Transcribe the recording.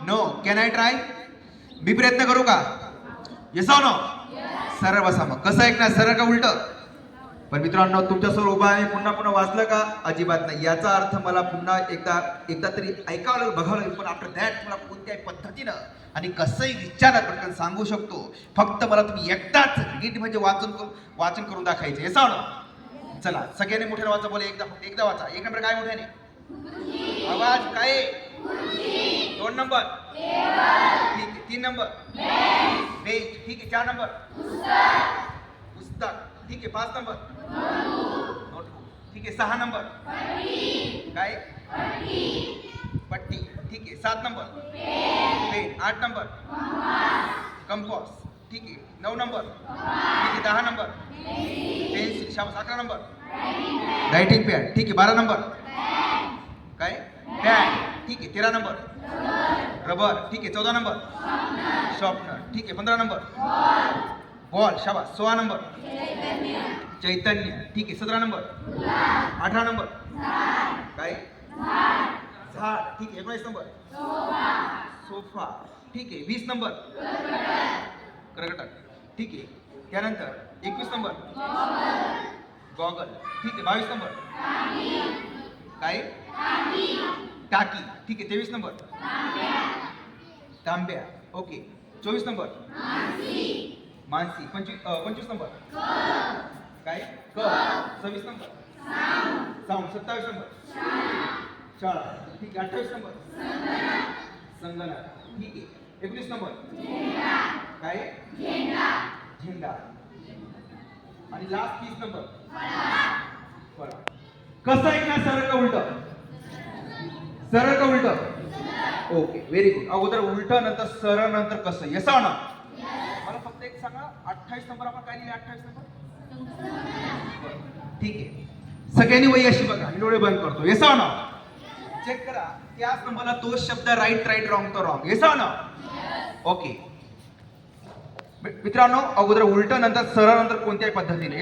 No. Can I try? मी प्रयत्न करू का? Yes no? सरळ बसा. मग कसं ऐकणार, सरळ का उलट? पण मित्रांनो, तुमच्यासमोर उभा आहे, पुन्हा पुन्हा वाचलं का? अजिबात नाही. याचा अर्थ मला पुन्हा एकदा तरी ऐकावं लागेल, बघावं लागेल. पण आफ्टर दॅट मला कोणत्याही पद्धतीनं आणि कसंही विचारात पटकन सांगू शकतो. फक्त मला तुम्ही एकदाच नीट म्हणजे वाचन करून दाखवायचं. Yes no? चला सगळ्यांनी मोठ्याने वाचा. बोला एकदा वाचा. एक नंबर काय मोठ्याने? आवाज काय? 2 नंबर ठीक आहे. 3 नंबर बेंच ठीक आहे. 4 नंबर पुस्तक ठीक आहे. 5 नंबर नोटबुक ठीक आहे. 6 नंबर काय? पट्टी ठीक आहे. 7 नंबर पेन. 8 नंबर कंपास ठीक आहे. 9 नंबर ठीक आहे. 10 नंबर पेन्सिल शाबास. 11 नंबर रायटिंग पॅड ठीक आहे. 12 नंबर काय? पॅन ठीक आहे. 13 नंबर रबर ठीक आहे. 14 नंबर शॉर्पनर ठीक आहे. 15 नंबर बॉल शाबास. 16 नंबर चैतन्य ठीक आहे. 17 नंबर 18 नंबर काय? झाड ठीक आहे. 19 नंबर सोफा ठीक आहे. 20 नंबर कर्कटक ठीक आहे. त्यानंतर 21 नंबर गॉगल ठीक आहे. 22 नंबर काय? टाकी ठीक आहे. 23 नंबर तांब्या ओके. 24 नंबर मानसी. 25 नंबर काय? कप. 26 number sound. 27 नंबर शाळा ठीक आहे. 28 नंबर संगणक ठीक आहे. 19 नंबर काय? झेंडा. आणि लास्ट 30 नंबर फळा. कसं ऐकणार, सरळ का उलट? सरळ का उलट? Okay very good. अगोदर उलट नंतर सरळ नंतर कसं. येस ना? मला फक्त एक सांगा, 28 नंबर आपण काय लिहिले? 28 नंबर ठीक आहे. सगळ्यांनी वही अशी बघा. मी डोळे बंद करतो. येस ना? चेक करा. त्याच नंबरला तोच शब्द राईट रॉंग तो रॉंग. येस ना? ओके मित्रांनो, अगोदर उलट नंतर सरळ नंतर कोणत्याही पद्धतीने.